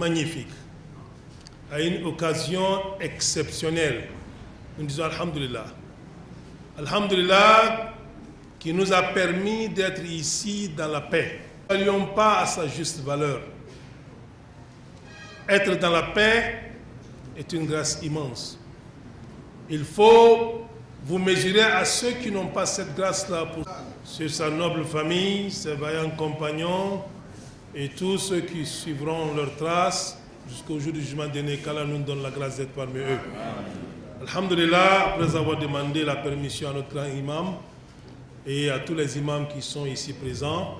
magnifique, à une occasion exceptionnelle. Nous disons Alhamdulillah. Alhamdulillah qui nous a permis d'être ici dans la paix. Ne saluons pas à sa juste valeur. Être dans la paix est une grâce immense. Il faut vous mesurer à ceux qui n'ont pas cette grâce-là sur sa noble famille, ses vaillants compagnons et tous ceux qui suivront leurs traces jusqu'au jour du jugement dernier, qu'Allah nous donne la grâce d'être parmi eux. Alhamdulillah, après avoir demandé la permission à notre grand imam et à tous les imams qui sont ici présents,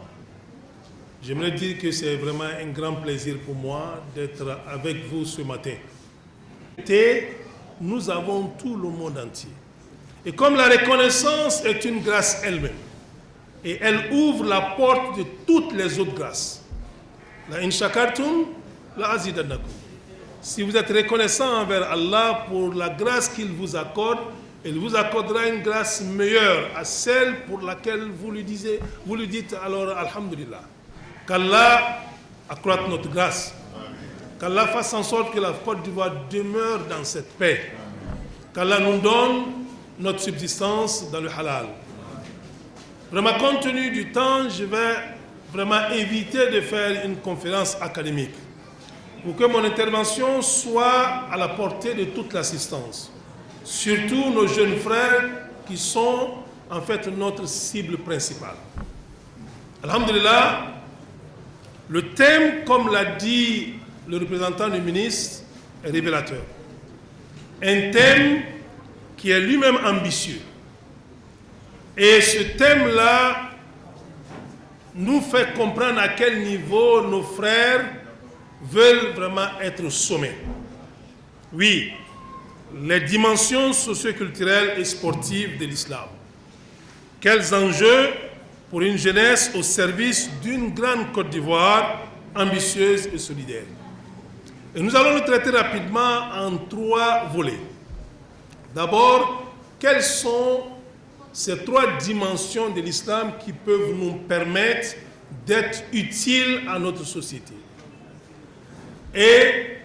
j'aimerais dire que c'est vraiment un grand plaisir pour moi d'être avec vous ce matin. Nous avons tout le monde entier. Et comme la reconnaissance est une grâce elle-même, et elle ouvre la porte de toutes les autres grâces. La in shakartum, la azidannakum. Si vous êtes reconnaissant envers Allah pour la grâce qu'il vous accorde, il vous accordera une grâce meilleure à celle pour laquelle vous lui dites alors Alhamdulillah. Qu'Allah accroisse notre grâce. Qu'Allah fasse en sorte que la Côte d'Ivoire demeure dans cette paix. Qu'Allah nous donne notre subsistance dans le halal. Vraiment, compte tenu du temps, je vais vraiment éviter de faire une conférence académique pour que mon intervention soit à la portée de toute l'assistance. Surtout nos jeunes frères qui sont en fait notre cible principale. Alhamdulillah, le thème, comme l'a dit le représentant du ministre, est révélateur. Un thème qui est lui-même ambitieux. Et ce thème-là nous fait comprendre à quel niveau nos frères veulent vraiment être au sommet. Oui, les dimensions socioculturelles et sportives de l'islam. Quels enjeux pour une jeunesse au service d'une grande Côte d'Ivoire ambitieuse et solidaire. Et nous allons le traiter rapidement en 3 volets. D'abord, quelles sont ces 3 dimensions de l'islam qui peuvent nous permettre d'être utiles à notre société? Et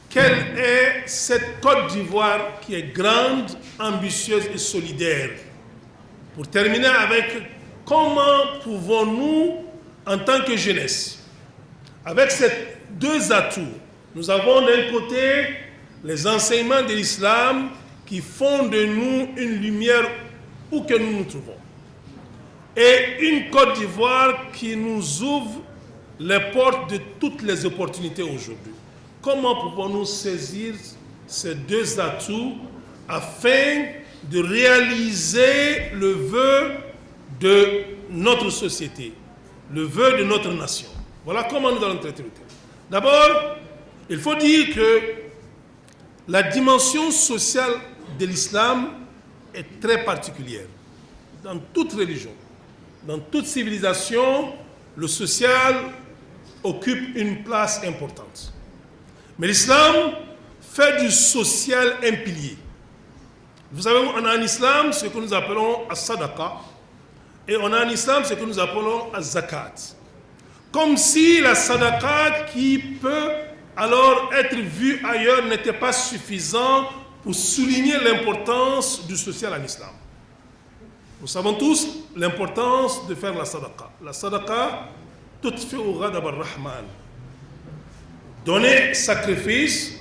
quelle est cette Côte d'Ivoire qui est grande, ambitieuse et solidaire? Pour terminer avec comment pouvons-nous, en tant que jeunesse, avec ces 2 atouts, nous avons d'un côté les enseignements de l'islam qui font de nous une lumière où que nous nous trouvons. Et une Côte d'Ivoire qui nous ouvre les portes de toutes les opportunités aujourd'hui. Comment pouvons-nous saisir ces 2 atouts afin de réaliser le vœu de notre société, le vœu de notre nation? Voilà comment nous allons traiter le thème. D'abord, il faut dire que la dimension sociale de l'islam est très particulière. Dans toute religion, dans toute civilisation, le social occupe une place importante. Mais l'islam fait du social un pilier. Vous savez, on a en islam ce que nous appelons as-sadaqa et on a en islam ce que nous appelons az-zakat. Comme si la sadaqa qui peut alors être vue ailleurs n'était pas suffisant pour souligner l'importance du social en islam. Nous savons tous l'importance de faire la sadaqa. La sadaqa, tutfi'u ghadab ar-Rahman. Donner sacrifice,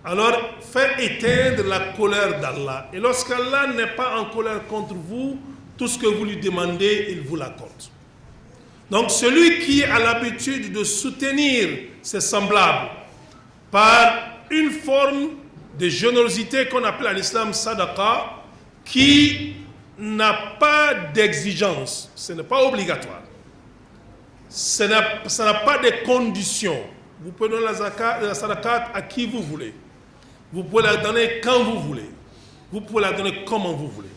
alors fait éteindre la colère d'Allah. Et lorsqu'Allah n'est pas en colère contre vous, tout ce que vous lui demandez, il vous l'accorde. Donc celui qui a l'habitude de soutenir ses semblables par une forme de générosité qu'on appelle en islam sadaqa, qui n'a pas d'exigence, ce n'est pas obligatoire, ça n'a pas de conditions. Vous pouvez donner la sadaqa à qui vous voulez, vous pouvez la donner quand vous voulez, vous pouvez la donner comment vous voulez.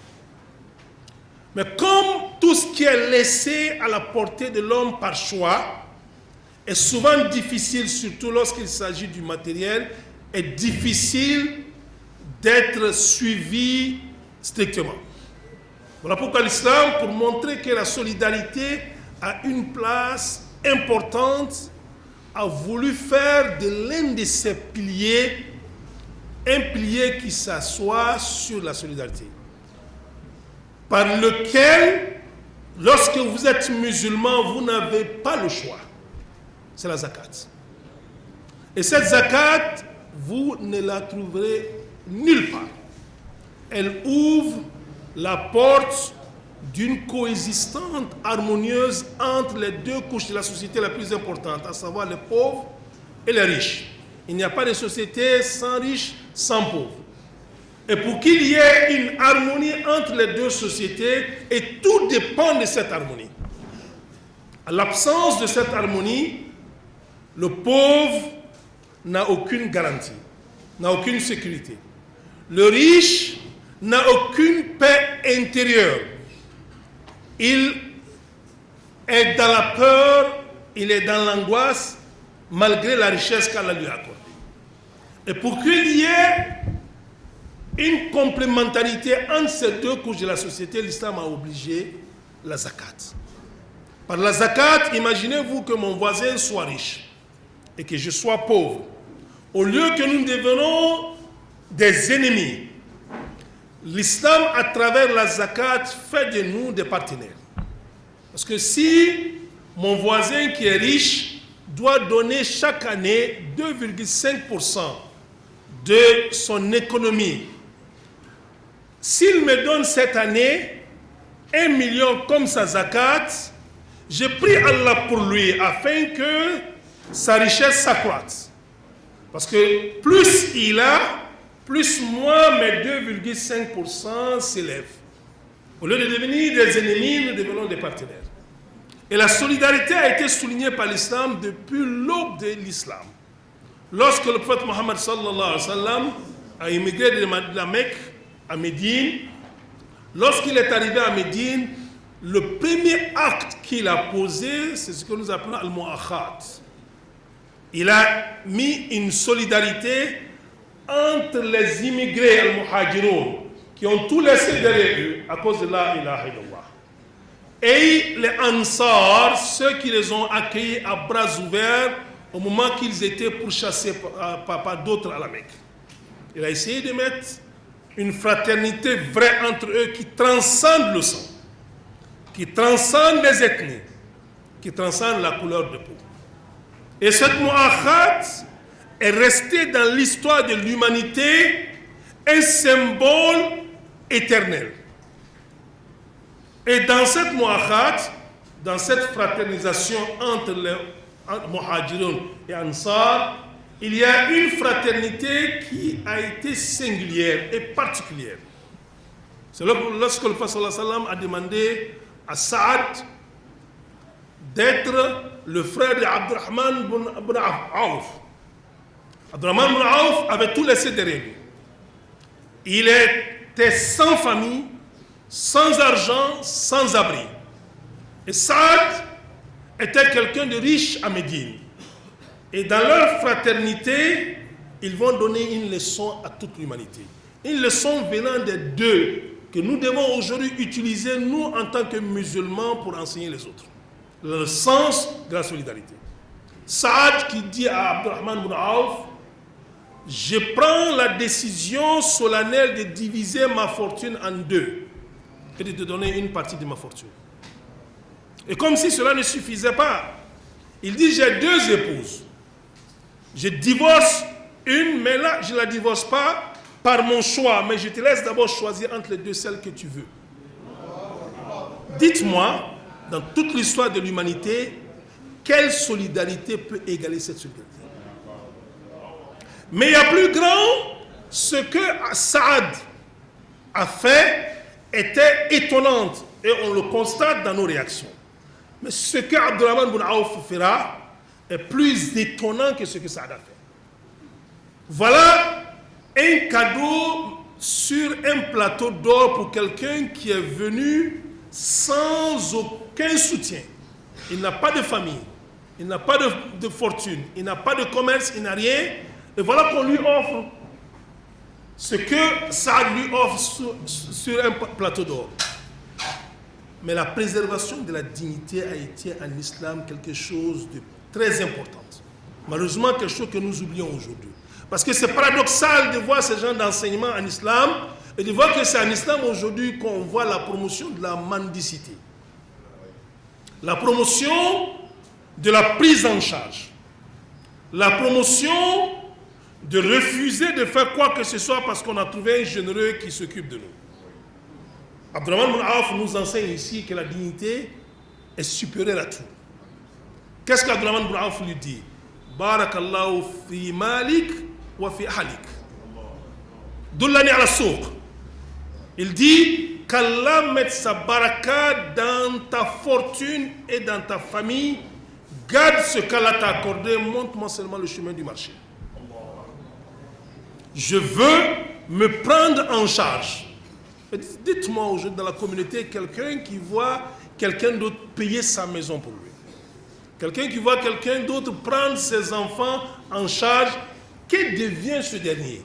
Mais comme tout ce qui est laissé à la portée de l'homme par choix est souvent difficile, surtout lorsqu'il s'agit du matériel, est difficile d'être suivi strictement. Voilà pourquoi l'islam, pour montrer que la solidarité a une place importante, a voulu faire de l'un de ses piliers un pilier qui s'assoit sur la solidarité, par lequel, lorsque vous êtes musulman, vous n'avez pas le choix. C'est la zakat. Et cette zakat, vous ne la trouverez nulle part. Elle ouvre la porte d'une coexistence harmonieuse entre les deux couches de la société la plus importante, à savoir les pauvres et les riches. Il n'y a pas de société sans riches, sans pauvres. Et pour qu'il y ait une harmonie entre les deux sociétés, et tout dépend de cette harmonie. À l'absence de cette harmonie, le pauvre n'a aucune garantie, n'a aucune sécurité. Le riche n'a aucune paix intérieure. Il est dans la peur, il est dans l'angoisse, malgré la richesse qu'Allah lui accorde. Et pour qu'il y ait une complémentarité entre ces deux couches de la société, l'islam a obligé la zakat. Par la zakat, imaginez-vous que mon voisin soit riche et que je sois pauvre. Au lieu que nous devenons des ennemis, l'islam, à travers la zakat, fait de nous des partenaires. Parce que si mon voisin qui est riche doit donner chaque année 2,5% de son économie, s'il me donne cette année 1 million comme sa zakat, je prie Allah pour lui afin que sa richesse s'accroisse. Parce que plus il a, plus moi, mes 2,5% s'élèvent. Au lieu de devenir des ennemis, nous devenons des partenaires. Et la solidarité a été soulignée par l'islam depuis l'aube de l'islam. Lorsque le prophète Mohammed sallallahu alayhi wa sallam a immigré de la Mecque à Médine, lorsqu'il est arrivé à Médine, le premier acte qu'il a posé, c'est ce que nous appelons al-mu'akhat. Il a mis une solidarité entre les immigrés al-muhajiroun qui ont tout laissé derrière eux à cause de la ilaha illallah, et les ansar, ceux qui les ont accueillis à bras ouverts au moment qu'ils étaient pourchassés par d'autres à la Mecque. Il a essayé de mettre une fraternité vraie entre eux qui transcende le sang, qui transcende les ethnies, qui transcende la couleur de peau. Et cette mu'akhat est restée dans l'histoire de l'humanité un symbole éternel. Et dans cette mu'akhat, dans cette fraternisation entre les muhajiroun et ansar, il y a une fraternité qui a été singulière et particulière. C'est lorsque le prophète sallallahu alayhi wa sallam a demandé à Saad d'être le frère d'Abdurrahman ibn Auf. Abdurrahman ibn Auf avait tout laissé derrière lui. Il était sans famille, sans argent, sans abri. Et Saad était quelqu'un de riche à Médine. Et dans leur fraternité, ils vont donner une leçon à toute l'humanité. Une leçon venant des deux que nous devons aujourd'hui utiliser, nous, en tant que musulmans, pour enseigner les autres. Le sens de la solidarité. Saad qui dit à Abdurrahman ibn Auf, je prends la décision solennelle de diviser ma fortune en deux et de te donner une partie de ma fortune. Et comme si cela ne suffisait pas, il dit, j'ai 2 épouses. Je divorce une, mais là, je ne la divorce pas par mon choix, mais je te laisse d'abord choisir entre les 2 celles que tu veux. Dites-moi, dans toute l'histoire de l'humanité, quelle solidarité peut égaler cette solidarité? Mais il y a plus grand, ce que Saad a fait était étonnant, et on le constate dans nos réactions. Mais ce que Abdurrahman ibn Auf fera est plus étonnant que ce que Saad a fait. Voilà un cadeau sur un plateau d'or pour quelqu'un qui est venu sans aucun soutien. Il n'a pas de famille, il n'a pas de fortune, il n'a pas de commerce, il n'a rien. Et voilà qu'on lui offre ce que Saad lui offre sur un plateau d'or. Mais la préservation de la dignité a été en islam quelque chose de très important. Malheureusement, quelque chose que nous oublions aujourd'hui. Parce que c'est paradoxal de voir ce genre d'enseignement en islam et de voir que c'est en islam aujourd'hui qu'on voit la promotion de la mendicité. La promotion de la prise en charge. La promotion de refuser de faire quoi que ce soit parce qu'on a trouvé un généreux qui s'occupe de nous. Abdurrahman ibn Auf nous enseigne ici que la dignité est supérieure à tout. Qu'est-ce qu'Abdurrahman ibn Auf lui dit? Barakallahu fi malik wa fi ahlik. Dullani ala souq. Il dit qu'Allah mette sa baraka dans ta fortune et dans ta famille. Garde ce qu'Allah t'a accordé, montre-moi seulement le chemin du marché. Je veux me prendre en charge. Dites-moi aujourd'hui dans la communauté quelqu'un qui voit quelqu'un d'autre payer sa maison pour lui. Quelqu'un qui voit quelqu'un d'autre prendre ses enfants en charge, que devient ce dernier?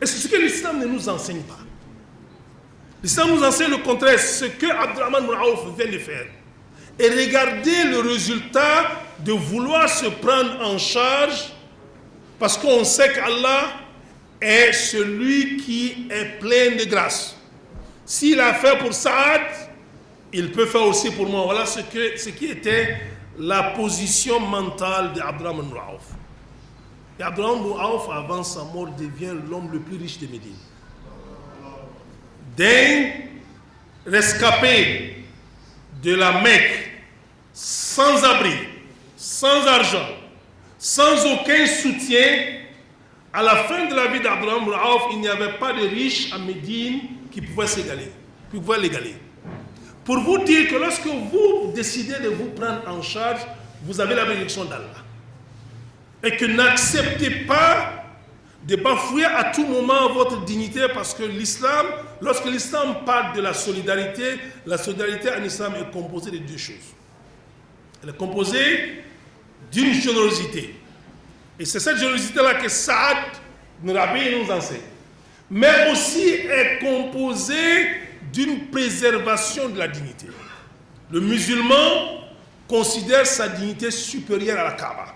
Et c'est ce que l'islam ne nous enseigne pas. L'islam nous enseigne le contraire, ce que Abdurrahman ibn Auf vient de faire. Et regardez le résultat de vouloir se prendre en charge parce qu'on sait qu'Allah est celui qui est plein de grâce. S'il a fait pour Saad, il peut faire aussi pour moi. Voilà ce qui était la position mentale d'Abdurrahman ibn Auf. Et Abdurrahman ibn Auf, avant sa mort, devient l'homme le plus riche de Médine. D'un rescapé de la Mecque, sans abri, sans argent, sans aucun soutien, à la fin de la vie d'Abdurrahman ibn Auf, il n'y avait pas de riche à Médine qui pouvait l'égaler. Pour vous dire que lorsque vous décidez de vous prendre en charge, vous avez la bénédiction d'Allah. Et que n'acceptez pas de bafouer à tout moment votre dignité parce que l'islam, lorsque l'islam parle de la solidarité en islam est composée de deux choses. Elle est composée d'une générosité. Et c'est cette générosité-là que Saad ibn Rabi nous enseigne. Mais aussi est composée d'une préservation de la dignité. Le musulman considère sa dignité supérieure à la Kaaba.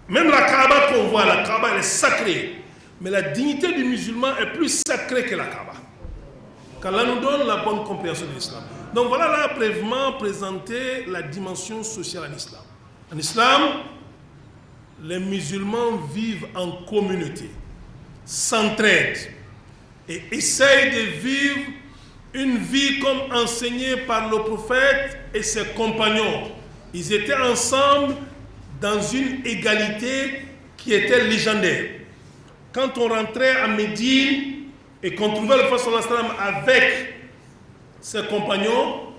Même la Kaaba qu'on voit, la Kaaba elle est sacrée. Mais la dignité du musulman est plus sacrée que la Kaaba. Qu'Allah nous donne la bonne compréhension de l'islam. Donc voilà là brièvement présenter la dimension sociale en islam. En islam, les musulmans vivent en communauté, s'entraident et essayent de vivre une vie comme enseignée par le prophète et ses compagnons. Ils étaient ensemble dans une égalité qui était légendaire. Quand on rentrait à Médine et qu'on trouvait le prophète sallallahu alayhi wa sallam avec ses compagnons,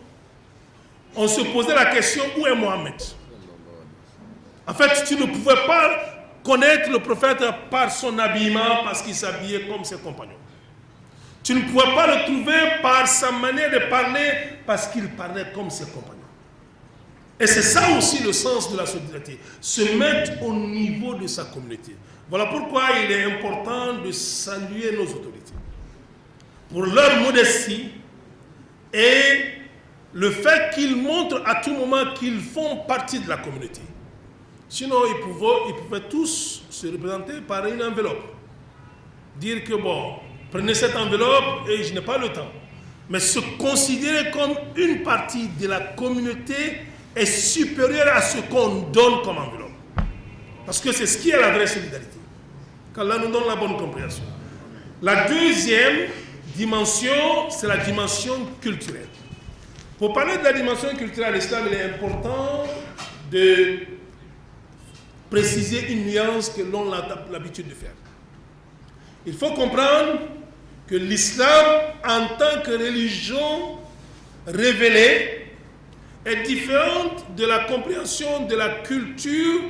on se posait la question, où est Mohammed? En fait, tu ne pouvais pas connaître le prophète par son habillement parce qu'il s'habillait comme ses compagnons. Tu ne pouvais pas le trouver par sa manière de parler parce qu'il parlait comme ses compagnons. Et c'est ça aussi le sens de la solidarité, se mettre au niveau de sa communauté. Voilà pourquoi il est important de saluer nos autorités pour leur modestie et le fait qu'ils montrent à tout moment qu'ils font partie de la communauté. Sinon, ils pouvaient tous se représenter par une enveloppe. Dire que bon, prenez cette enveloppe et je n'ai pas le temps. Mais se considérer comme une partie de la communauté est supérieur à ce qu'on donne comme enveloppe. Parce que c'est ce qui est la vraie solidarité. Qu'Allah nous donne la bonne compréhension. La deuxième dimension, c'est la dimension culturelle. Pour parler de la dimension culturelle de l'islam, il est important de préciser une nuance que l'on a l'habitude de faire. Il faut comprendre que l'islam, en tant que religion révélée, est différente de la compréhension de la culture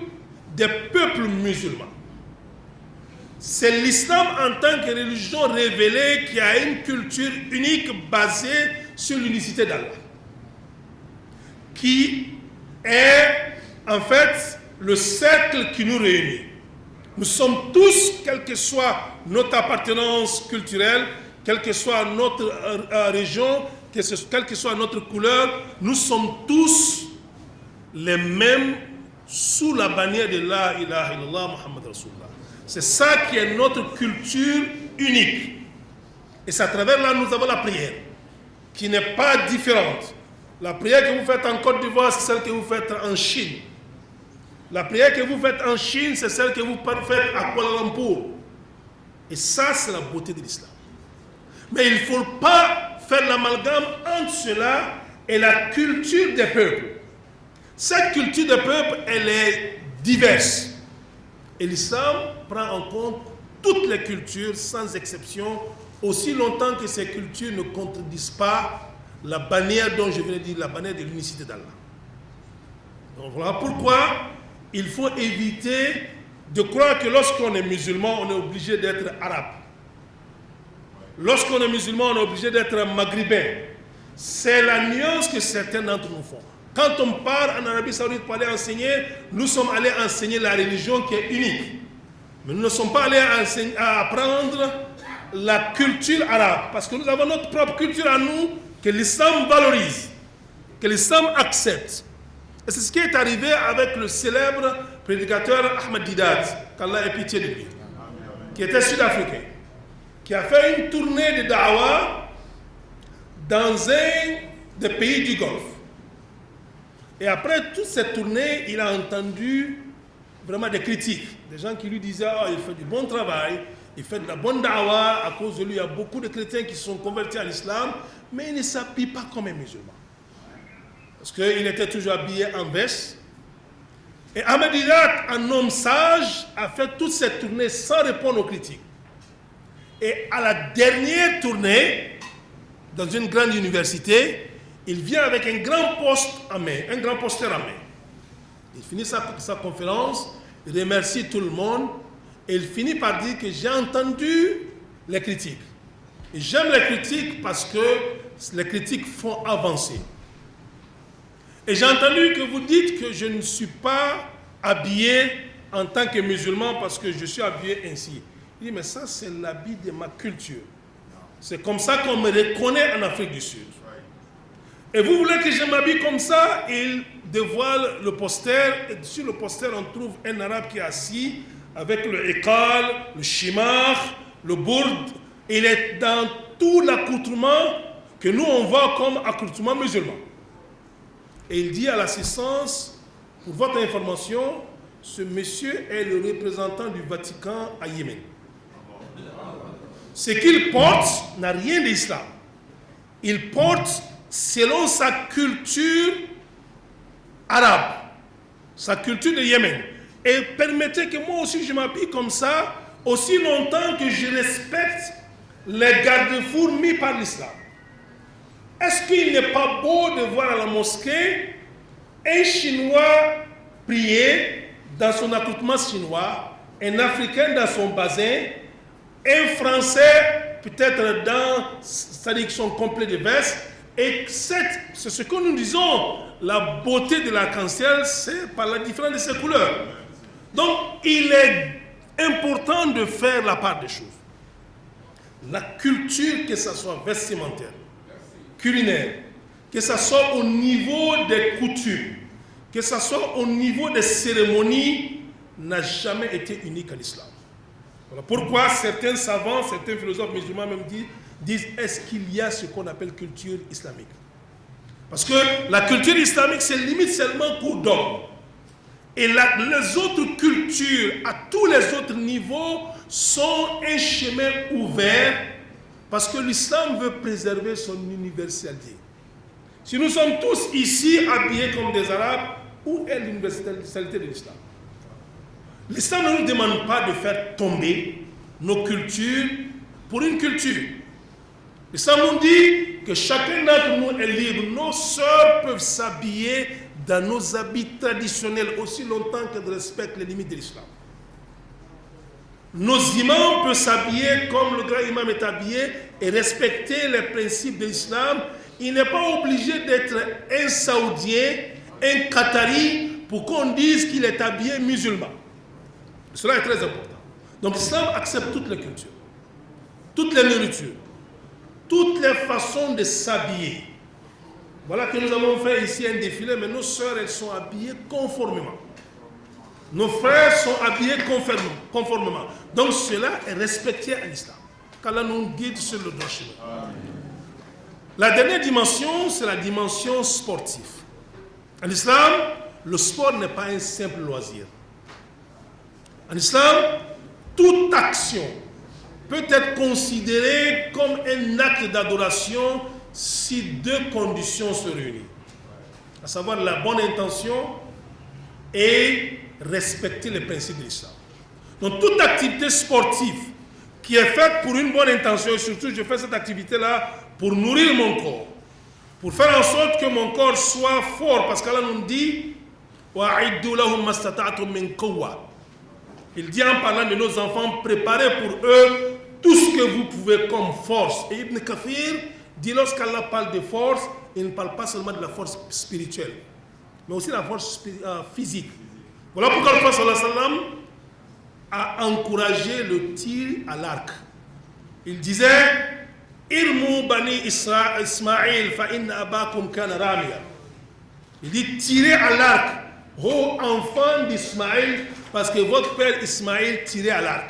des peuples musulmans. C'est l'islam en tant que religion révélée qui a une culture unique basée sur l'unicité d'Allah, qui est en fait le cercle qui nous réunit. Nous sommes tous, quelle que soit notre appartenance culturelle, quelle que soit notre région, quelle que soit notre couleur, nous sommes tous les mêmes sous la bannière de La ilaha illallah Muhammad Rasulullah. C'est ça qui est notre culture unique. Et c'est à travers là nous avons la prière, qui n'est pas différente. La prière que vous faites en Côte d'Ivoire, c'est celle que vous faites en Chine. La prière que vous faites en Chine, c'est celle que vous faites à Kuala Lumpur. Et ça, c'est la beauté de l'islam. Mais il ne faut pas faire l'amalgame entre cela et la culture des peuples. Cette culture des peuples, elle est diverse. Et l'islam prend en compte toutes les cultures, sans exception, aussi longtemps que ces cultures ne contredisent pas la bannière dont je viens de dire, la bannière de l'unicité d'Allah. Donc voilà pourquoi il faut éviter de croire que lorsqu'on est musulman, on est obligé d'être arabe. Lorsqu'on est musulman, on est obligé d'être maghrébin. C'est la nuance que certains d'entre nous font. Quand on part en Arabie Saoudite pour aller enseigner, nous sommes allés enseigner la religion qui est unique. Mais nous ne sommes pas allés apprendre la culture arabe. Parce que nous avons notre propre culture à nous que l'islam valorise, que l'islam accepte. Et c'est ce qui est arrivé avec le célèbre prédicateur Ahmed Didat, qu'Allah ait pitié de lui, qui était sud-africain, qui a fait une tournée de da'wah dans un des pays du Golfe. Et après toute cette tournée, il a entendu vraiment des critiques. Des gens qui lui disaient « il fait du bon travail, il fait de la bonne da'wah, à cause de lui, il y a beaucoup de chrétiens qui se sont convertis à l'islam, mais il ne s'habille pas comme un musulman. » Parce qu'il était toujours habillé en veste. Et Ahmed Didat, un homme sage, a fait toute cette tournée sans répondre aux critiques. Et à la dernière tournée, dans une grande université, il vient avec un grand poste en main, un grand poster en main. Il finit sa conférence, il remercie tout le monde, et il finit par dire que j'ai entendu les critiques. Et j'aime les critiques parce que les critiques font avancer. Et j'ai entendu que vous dites que je ne suis pas habillé en tant que musulman parce que je suis habillé ainsi. Il dit, mais ça, c'est l'habit de ma culture. C'est comme ça qu'on me reconnaît en Afrique du Sud. Et vous voulez que je m'habille comme ça? Il dévoile le poster. Et sur le poster, on trouve un arabe qui est assis avec le iqal, le shimar, le bourd. Il est dans tout l'accoutrement que nous, on voit comme accoutrement musulman. Et il dit à l'assistance, pour votre information, ce monsieur est le représentant du Vatican à Yémen. Ce qu'il porte n'a rien d'islam. Il porte selon sa culture arabe, sa culture de Yémen. Et permettez que moi aussi je m'habille comme ça, aussi longtemps que je respecte les garde-fous mis par l'islam. Est-ce qu'il n'est pas beau de voir à la mosquée un Chinois prier dans son accoutrement chinois, un Africain dans son basin, un Français peut-être dans sa diction complète de veste, et c'est ce que nous disons, la beauté de l'arc-en-ciel, c'est par la différence de ses couleurs. Donc il est important de faire la part des choses. La culture, que ce soit vestimentaire, culinaire, que ce soit au niveau des coutumes, que ce soit au niveau des cérémonies, n'a jamais été unique à l'islam. Voilà pourquoi certains savants, certains philosophes musulmans même disent est-ce qu'il y a ce qu'on appelle culture islamique? Parce que la culture islamique, c'est limite seulement pour d'hommes. Et les autres cultures, à tous les autres niveaux, sont un chemin ouvert parce que l'islam veut préserver son universalité. Si nous sommes tous ici habillés comme des Arabes, où est l'universalité de l'islam? L'islam ne nous demande pas de faire tomber nos cultures pour une culture. L'islam nous dit que chacun d'entre nous est libre. Nos sœurs peuvent s'habiller dans nos habits traditionnels aussi longtemps qu'elles respectent les limites de l'islam. Nos imams peuvent s'habiller comme le grand imam est habillé et respecter les principes de l'islam. Il n'est pas obligé d'être un Saoudien, un Qatari, pour qu'on dise qu'il est habillé musulman. Cela est très important. Donc l'islam accepte toutes les cultures, toutes les nourritures, toutes les façons de s'habiller. Voilà que nous avons fait ici un défilé, mais nos sœurs, elles sont habillées conformément. Nos frères sont habillés conformément. Donc cela est respecté en islam. Qu'Allah nous guide sur le droit chemin. La dernière dimension, c'est la dimension sportive. En islam, le sport n'est pas un simple loisir. En islam, toute action peut être considérée comme un acte d'adoration si deux conditions se réunissent. À savoir la bonne intention et respecter les principes de l'islam. Donc toute activité sportive qui est faite pour une bonne intention, et surtout je fais cette activité-là pour nourrir mon corps, pour faire en sorte que mon corps soit fort, parce qu'Allah nous dit il dit en parlant de nos enfants, préparez pour eux tout ce que vous pouvez comme force. Et Ibn Kathir dit lorsqu'Allah parle de force, il ne parle pas seulement de la force spirituelle, mais aussi de la force physique. Voilà pourquoi le Prophète sallallahu alayhi wa sallam a encouragé le tir à l'arc. Il disait Irmu bani Ismaïl fa inna abakum kana ramiya. Il dit tirez à l'arc, ô enfants d'Ismaïl, parce que votre père Ismaïl tirait à l'arc.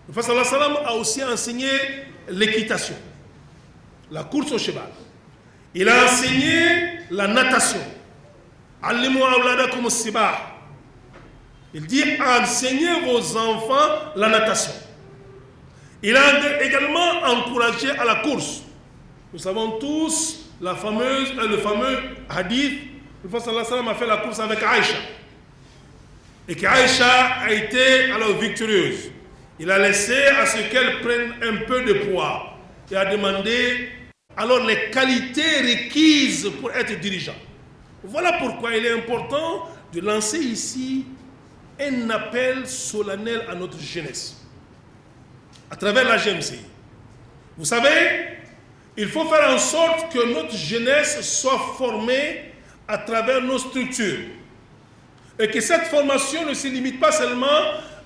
Le Prophète sallallahu alayhi wa sallam a aussi enseigné l'équitation, la course au cheval. Il a enseigné la natation. Allimu awladakum as-sibah. Il dit enseignez vos enfants la natation. Il a également encouragé à la course. Nous savons tous le fameux hadith. Le Prophète sallallahu alayhi wa sallam a fait la course avec Aïcha. Et qu'Aïcha a été alors victorieuse. Il a laissé à ce qu'elle prenne un peu de poids. Et a demandé alors les qualités requises pour être dirigeant. Voilà pourquoi il est important de lancer ici un appel solennel à notre jeunesse à travers la GMCI. Vous savez, il faut faire en sorte que notre jeunesse soit formée à travers nos structures et que cette formation ne se limite pas seulement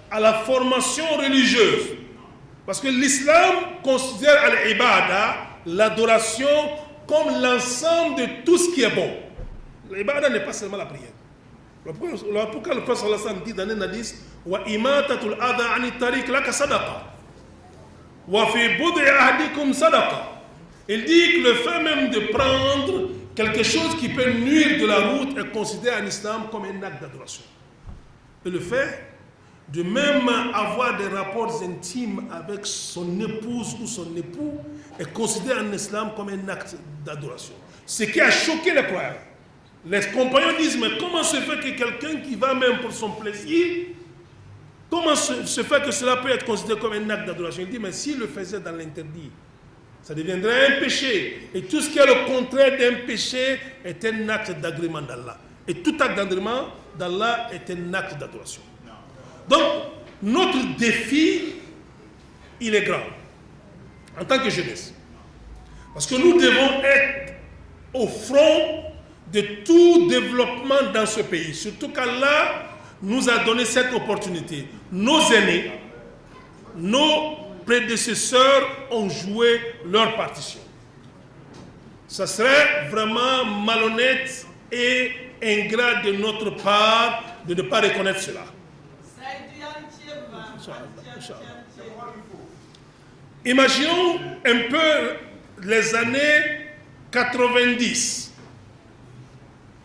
à la formation religieuse, parce que l'islam considère al-ibada, l'adoration, comme l'ensemble de tout ce qui est bon. L'ibada n'est pas seulement la prière. Pourquoi le Prophète sallallahu alayhi wa sallam dit dans un hadith wa imatatul adha ani tariq laka sadaqa wa fi bud'i ahadikum sadaqa. Il dit que le fait même de prendre quelque chose qui peut nuire de la route est considéré en islam comme un acte d'adoration. Et le fait de même avoir des rapports intimes avec son épouse ou son époux est considéré en islam comme un acte d'adoration. Ce qui a choqué les croyants. Les compagnons disent, mais comment se fait que quelqu'un qui va même pour son plaisir, comment se fait que cela peut être considéré comme un acte d'adoration? Il dit, mais s'il le faisait dans l'interdit, ça deviendrait un péché. Et tout ce qui est le contraire d'un péché est un acte d'agrément d'Allah. Et tout acte d'agrément d'Allah est un acte d'adoration. Donc, notre défi, il est grand, en tant que jeunesse. Parce que nous devons être au front de tout développement dans ce pays. Surtout qu'Allah nous a donné cette opportunité. Nos aînés, nos prédécesseurs ont joué leur partition. Ça serait vraiment malhonnête et ingrat de notre part de ne pas reconnaître cela. Imaginons un peu les années 90.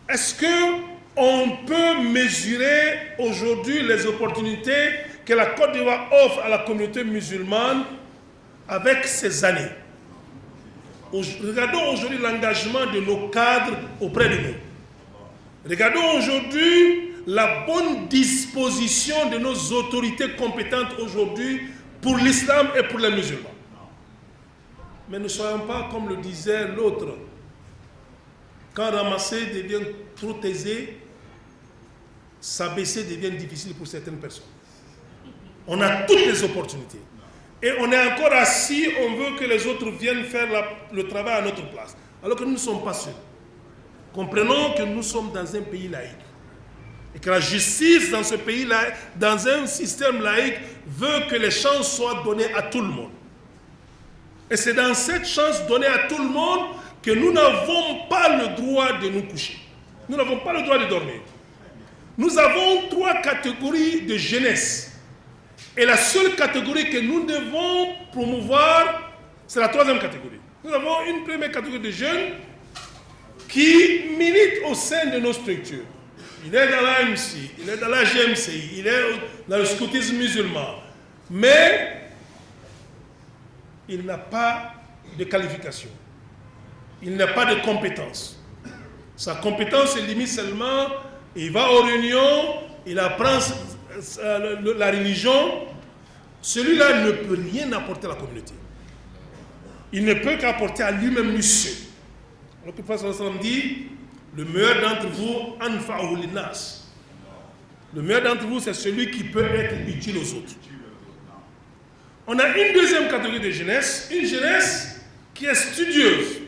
Est-ce qu'on peut mesurer aujourd'hui les opportunités que la Côte d'Ivoire offre à la communauté musulmane avec ces années? Regardons aujourd'hui l'engagement de nos cadres auprès de nous. Regardons aujourd'hui la bonne disposition de nos autorités compétentes aujourd'hui pour l'islam et pour les musulmans. Mais ne soyons pas comme le disait l'autre. Quand ramasser devient trop aisé, s'abaisser devient difficile pour certaines personnes. On a toutes les opportunités. Et on est encore assis, on veut que les autres viennent faire le travail à notre place. Alors que nous ne sommes pas seuls. Comprenons que nous sommes dans un pays laïque. Et que la justice dans ce pays laïque, dans un système laïque, veut que les chances soient données à tout le monde. Et c'est dans cette chance donnée à tout le monde que nous n'avons pas le droit de nous coucher. Nous n'avons pas le droit de dormir. nous avons 3 catégories de jeunesse. Et la seule catégorie que nous devons promouvoir, c'est la 3e catégorie. Nous avons une première catégorie de jeunes qui militent au sein de nos structures. Il est dans l'AMC, il est dans la GMCI, il est dans le scoutisme musulman. Mais il n'a pas de qualification. Il n'a pas de compétence. Sa compétence se limite seulement, il va aux réunions, il apprend la religion. Celui-là ne peut rien apporter à la communauté. Il ne peut qu'apporter à lui-même lui seul. Le prophète sallallahu alayhi wa sallam dit, le meilleur d'entre vous, anfa'uhu linnas. Le meilleur d'entre vous, c'est celui qui peut être utile aux autres. On a une deuxième catégorie de jeunesse, une jeunesse qui est studieuse,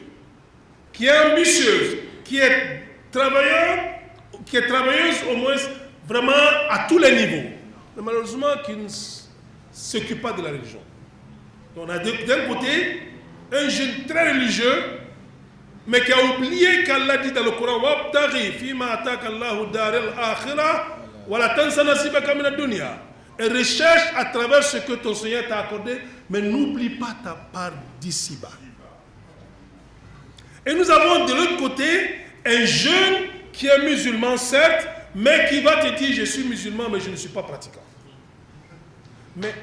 qui est ambitieuse, qui est travailleuse au moins vraiment à tous les niveaux. Mais malheureusement, qui ne s'occupe pas de la religion. Donc on a d'un côté un jeune très religieux, mais qui a oublié qu'Allah dit dans le Coran, wabtaghi fima ataka Allahu daril akhirah wa la tansa nasibaka min ad-dunya. Et recherche à travers ce que ton Seigneur t'a accordé, mais n'oublie pas ta part d'ici-bas. Et nous avons de l'autre côté un jeune qui est musulman, certes, mais qui va te dire, je suis musulman, mais je ne suis pas pratiquant. Mais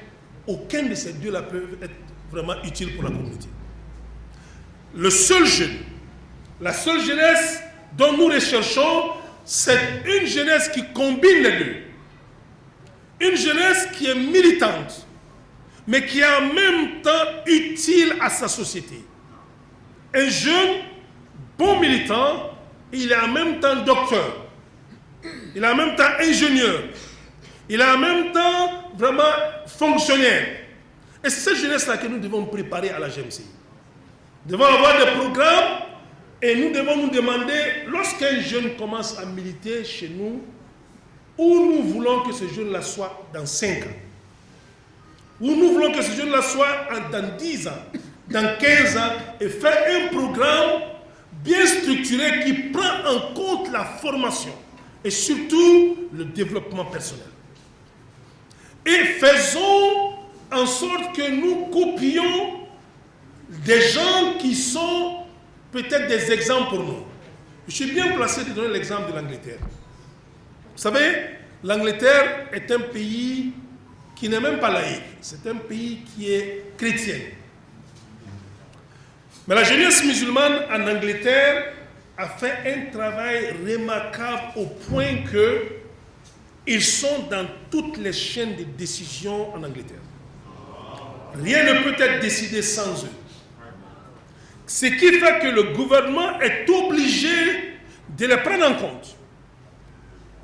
aucun de ces deux-là peut être vraiment utile pour la communauté. Le seul jeune, la seule jeunesse dont nous recherchons, c'est une jeunesse qui combine les deux. Une jeunesse qui est militante, mais qui est en même temps utile à sa société. Un jeune bon militant, il est en même temps docteur, il est en même temps ingénieur, il est en même temps vraiment fonctionnaire. Et c'est cette jeunesse-là que nous devons préparer à la GMCI. Nous devons avoir des programmes et nous devons nous demander, lorsqu'un jeune commence à militer chez nous, où nous voulons que ce jeune-là soit dans 5 ans, où nous voulons que ce jeune-là soit dans 10 ans, dans 15 ans, et faire un programme bien structuré qui prend en compte la formation et surtout le développement personnel. Et faisons en sorte que nous copions des gens qui sont peut-être des exemples pour nous. Je suis bien placé de donner l'exemple de l'Angleterre. Vous savez, l'Angleterre est un pays qui n'est même pas laïque. C'est un pays qui est chrétien. Mais la jeunesse musulmane en Angleterre a fait un travail remarquable au point qu'ils sont dans toutes les chaînes de décision en Angleterre. Rien ne peut être décidé sans eux. Ce qui fait que le gouvernement est obligé de les prendre en compte.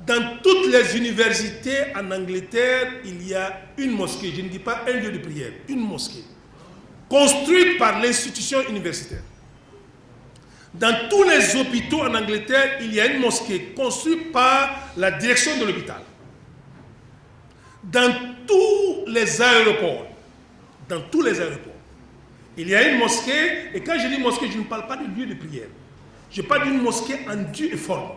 Dans toutes les universités en Angleterre, il y a une mosquée, je ne dis pas un lieu de prière, une mosquée, construite par l'institution universitaire. Dans tous les hôpitaux en Angleterre, il y a une mosquée construite par la direction de l'hôpital. Dans tous les aéroports, il y a une mosquée, et quand je dis mosquée, je ne parle pas de lieu de prière. Je parle d'une mosquée en due et forme,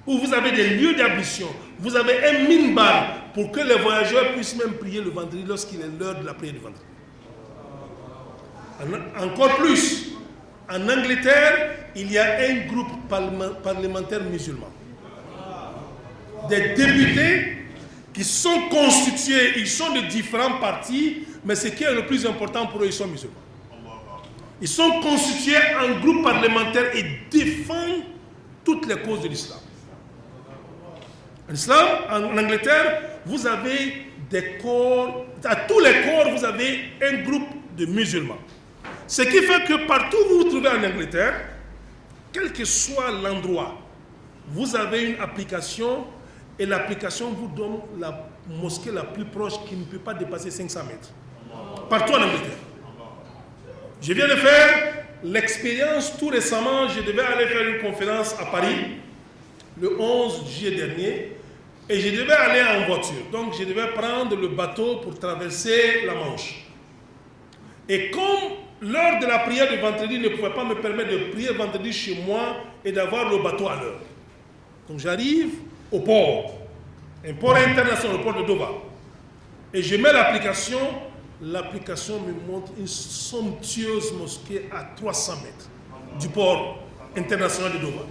où vous avez des lieux d'ablution, vous avez un minbar pour que les voyageurs puissent même prier le vendredi lorsqu'il est l'heure de la prière du vendredi. Encore plus, en Angleterre, il y a un groupe parlementaire musulman. Des députés qui sont constitués, ils sont de différents partis, mais ce qui est le plus important pour eux, ils sont musulmans. Ils sont constitués en groupe parlementaire et défendent toutes les causes de l'islam. En islam, en Angleterre, vous avez des corps, à tous les corps, vous avez un groupe de musulmans. Ce qui fait que partout où vous vous trouvez en Angleterre, quel que soit l'endroit, vous avez une application et l'application vous donne la mosquée la plus proche qui ne peut pas dépasser 500 mètres. Partout en Angleterre. Je viens de faire l'expérience tout récemment, je devais aller faire une conférence à Paris le 11 juillet dernier et je devais aller en voiture. Donc je devais prendre le bateau pour traverser la Manche. Et comme l'heure de la prière de vendredi ne pouvait pas me permettre de prier vendredi chez moi et d'avoir le bateau à l'heure. Donc j'arrive, au port, un port international, le port de Dover. Et je mets l'application me montre une somptueuse mosquée à 300 mètres du port international de Dover.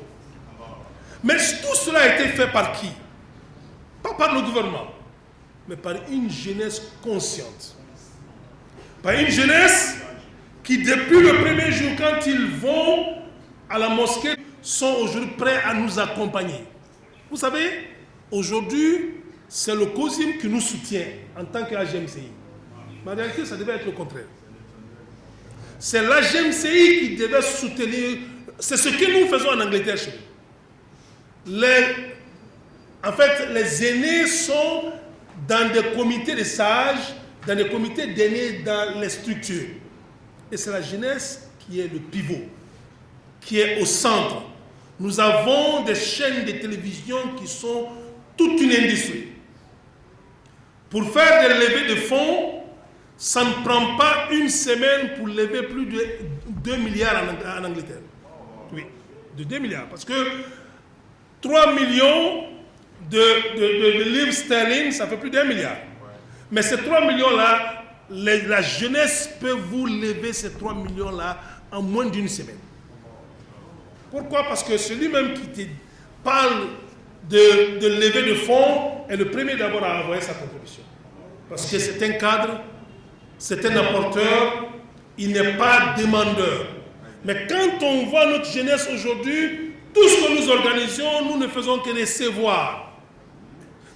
Mais tout cela a été fait par qui? Pas par le gouvernement, mais par une jeunesse consciente. Par une jeunesse qui, depuis le premier jour, quand ils vont à la mosquée, sont aujourd'hui prêts à nous accompagner. Vous savez, aujourd'hui, c'est le COSIM qui nous soutient en tant qu'AGMCI. Mais en réalité, ça devait être le contraire. C'est l'AGMCI qui devait soutenir. C'est ce que nous faisons en Angleterre chez nous. En fait, les aînés sont dans des comités de sages, dans des comités d'aînés dans les structures. Et c'est la jeunesse qui est le pivot, qui est au centre. Nous avons des chaînes de télévision qui sont toute une industrie. Pour faire des levées de fonds, ça ne prend pas une semaine pour lever plus de 2 milliards en Angleterre. Oui, de 2 milliards. Parce que 3 millions de livres sterling, ça fait plus d'1 milliard. Mais ces 3 millions-là, la jeunesse peut vous lever ces 3 millions-là en moins d'une semaine. Pourquoi? Parce que celui-même qui te parle de levée de fonds est le premier d'abord à envoyer sa contribution. Parce que c'est un cadre, c'est un apporteur, il n'est pas demandeur. Mais quand on voit notre jeunesse aujourd'hui, tout ce que nous organisons, nous ne faisons que recevoir.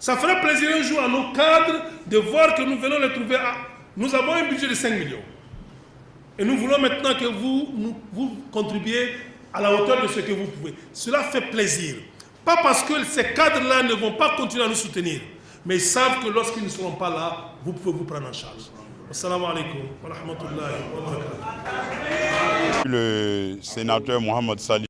Ça ferait plaisir un jour à nos cadres de voir que nous venons les trouver à... Nous avons un budget de 5 millions. Et nous voulons maintenant que vous contribuiez à la hauteur de ce que vous pouvez. Cela fait plaisir. Pas parce que ces cadres-là ne vont pas continuer à nous soutenir, mais ils savent que lorsqu'ils ne seront pas là, vous pouvez vous prendre en charge. Assalamu alaikum wa rahmatullahi wa barakatuh. Le sénateur Mohamed Sali